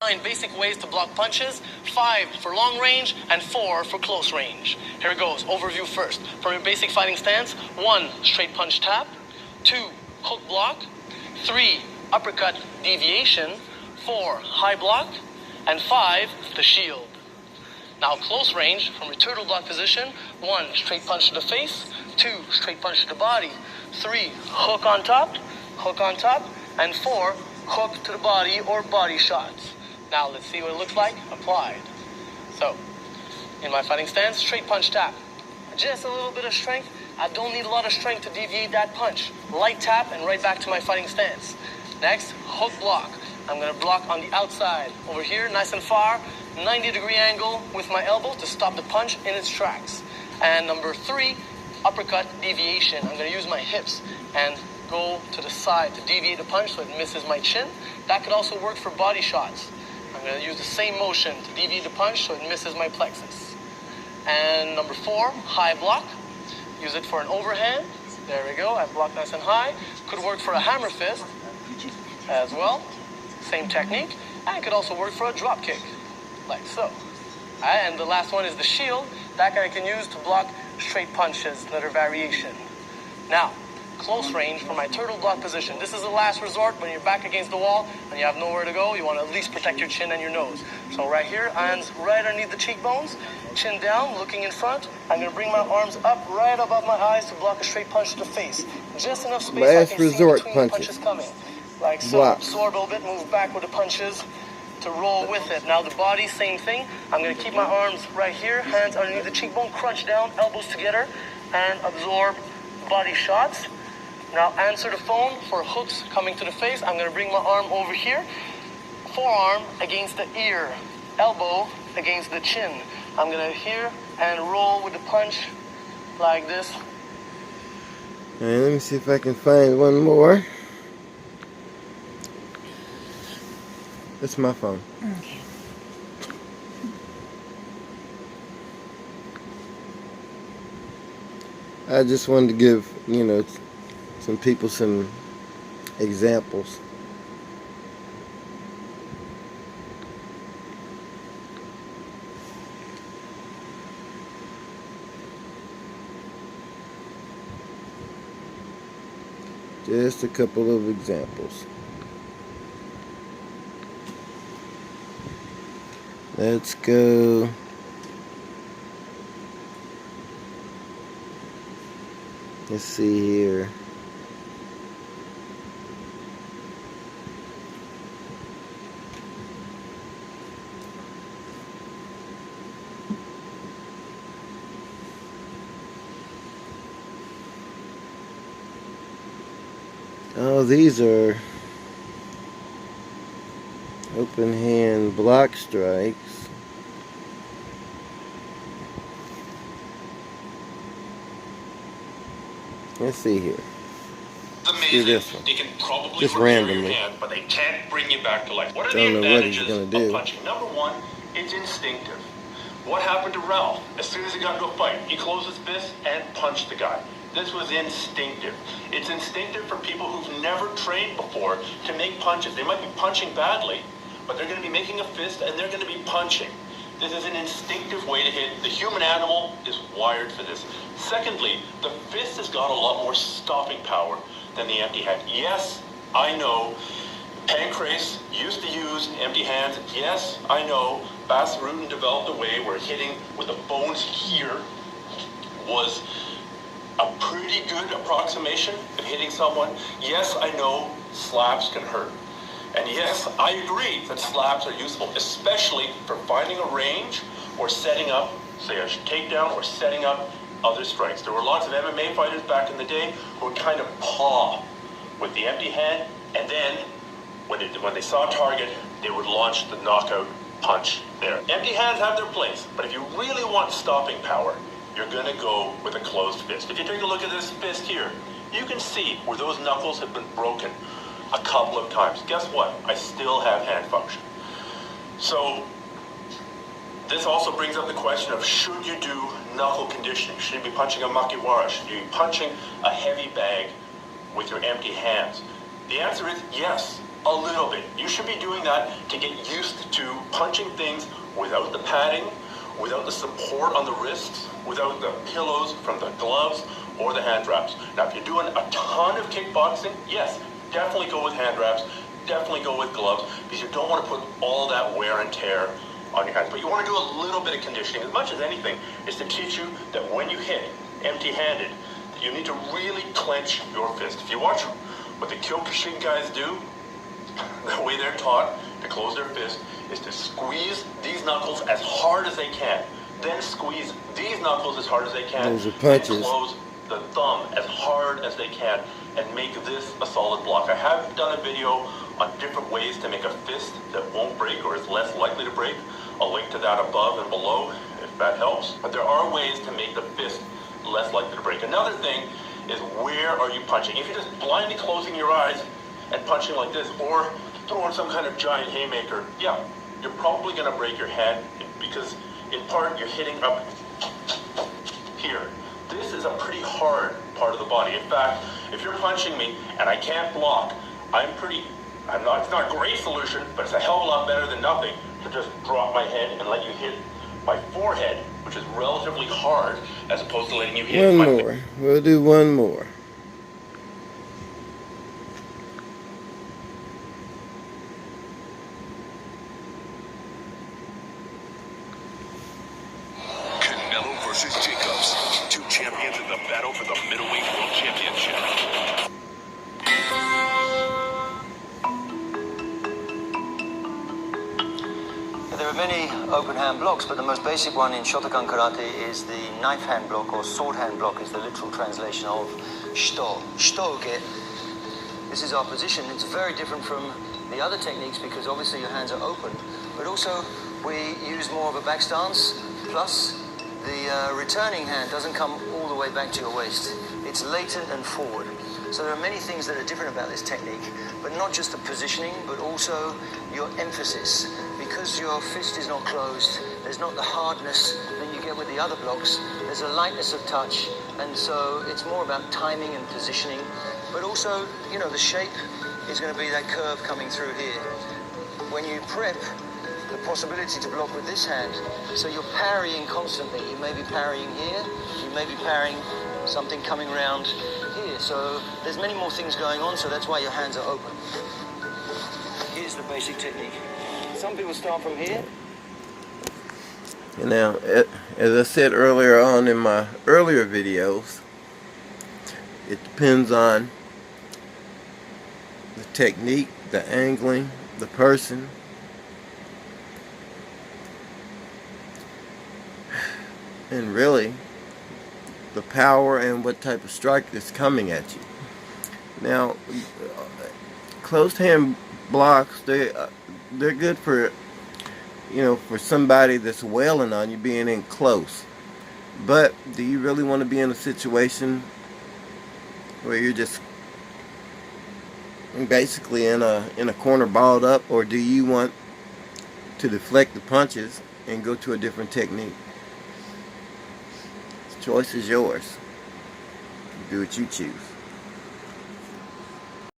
9 basic ways to block punches, 5 for long range, and 4 for close range. Here it goes. Overview first. From your basic fighting stance, 1 straight punch tap, 2 hook block, 3 uppercut deviation, 4 high block, and 5 the shield. Now close range, from your turtle block position, 1 straight punch to the face, 2 straight punch to the body, 3 hook on top, and 4 hook to the body or body shots. Now let's see what it looks like applied. So, in my fighting stance, straight punch tap. Just a little bit of strength. I don't need a lot of strength to deviate that punch. Light tap and right back to my fighting stance. Next, hook block. I'm gonna block on the outside. Over here, nice and far, 90-degree angle with my elbow to stop the punch in its tracks. And number 3, uppercut deviation. I'm gonna use my hips and go to the side to deviate the punch so it misses my chin. That could also work for body shots. I'm going to use the same motion to deviate the punch so it misses my plexus. And number 4, high block. Use it for an overhand. There we go. I block nice and high. Could work for a hammer fist as well. Same technique. And it could also work for a drop kick, like so. And the last one is the shield. That I can use to block straight punches, another variation. Now, close range for my turtle block position. This is the last resort when you're back against the wall and you have nowhere to go. You want to at least protect your chin and your nose. So right here, hands right underneath the cheekbones, chin down, looking in front. I'm going to bring my arms up right above my eyes to block a straight punch to the face. Just enough space so I can see between the punches coming. Like so. Absorb a little bit, move back with the punches to roll with it. Now the body, same thing. I'm going to keep my arms right here, hands underneath the cheekbone, crunch down, elbows together, and absorb body shots. Now answer the phone for hooks coming to the face. I'm going to bring my arm over here. Forearm against the ear. Elbow against the chin. I'm going to here and roll with the punch like this. All right, let me see if I can find one more. That's my phone. Okay. I just wanted to give, some people some examples. Just a couple of examples. Let's go. Let's see here. Oh, these are open hand block strikes. Let's see here. It's amazing. This one. They can probably Just repair randomly. your hand, but they can't bring you back to life. What are Don't the know what he's advantages gonna do. of punching? Number 1, it's instinctive. What happened to Ralph? As soon as he got into a fight, he closed his fist and punched the guy. This was instinctive. It's instinctive for people who've never trained before to make punches. They might be punching badly, but they're going to be making a fist and they're going to be punching. This is an instinctive way to hit. The human animal is wired for this. Secondly, the fist has got a lot more stopping power than the empty hand. Yes, I know Pancrase used to use empty hands. Yes, I know Bas Rutten developed a way where hitting with the bones here was a pretty good approximation of hitting someone. Yes, I know slaps can hurt. And yes, I agree that slaps are useful, especially for finding a range or setting up, say, a takedown or setting up other strikes. There were lots of MMA fighters back in the day who would kind of paw with the empty hand, and then when they saw a target, they would launch the knockout punch there. Empty hands have their place, but if you really want stopping power, you're going to go with a closed fist. If you take a look at this fist here, you can see where those knuckles have been broken a couple of times. Guess what? I still have hand function. So this also brings up the question of, should you do knuckle conditioning? Should you be punching a makiwara? Should you be punching a heavy bag with your empty hands? The answer is yes. a little bit. You should be doing that to get used to punching things without the padding, without the support on the wrists, without the pillows from the gloves or the hand wraps. Now, if you're doing a ton of kickboxing, yes, definitely go with hand wraps, definitely go with gloves, because you don't want to put all that wear and tear on your hands. But you want to do a little bit of conditioning, as much as anything, is to teach you that when you hit empty-handed, you need to really clench your fist. If you watch what the Kyokushin guys do, the way they're taught to close their fist is to squeeze these knuckles as hard as they can, then squeeze these knuckles as hard as they can, Those are punches. and close the thumb as hard as they can, and make this a solid block. I have done a video on different ways to make a fist that won't break or is less likely to break. I'll link to that above and below if that helps. But there are ways to make the fist less likely to break. Another thing is, where are you punching? If you're just blindly closing your eyes and punching like this, or throwing some kind of giant haymaker, yeah, you're probably going to break your hand, because in part you're hitting up here. This is a pretty hard part of the body. In fact, if you're punching me and I can't block, it's not a great solution, but it's a hell of a lot better than nothing to just drop my head and let you hit my forehead, which is relatively hard, as opposed to letting you hit One more. We'll do one more. Canelo versus Jacobs. Two champions in the battle for the middleweight world championship. There are many open hand blocks, but the most basic one in Shotokan Karate is the knife hand block, or sword hand block is the literal translation of shito. Shito-uke. This is our position. It's very different from the other techniques because obviously your hands are open, but also we use more of a back stance, plus the returning hand doesn't come all the way back to your waist. It's latent and forward. So there are many things that are different about this technique, but not just the positioning, but also your emphasis. Because your fist is not closed, there's not the hardness that you get with the other blocks. There's a lightness of touch, and so it's more about timing and positioning. But also, you know, the shape is going to be that curve coming through here. When you prep, the possibility to block with this hand, so you're parrying constantly. You may be parrying here, you may be parrying something coming around here. So there's many more things going on, so that's why your hands are open. Here's the basic technique. Some people start from here. Now, as I said earlier on in my earlier videos, it depends on the technique, the angling, the person, and really the power and what type of strike is coming at you. Now, closed hand blocks, they're good for, you know, for somebody that's wailing on you, being in close. But do you really want to be in a situation where you're just basically in a corner balled up, or do you want to deflect the punches and go to a different technique? The choice is yours. Do what you choose.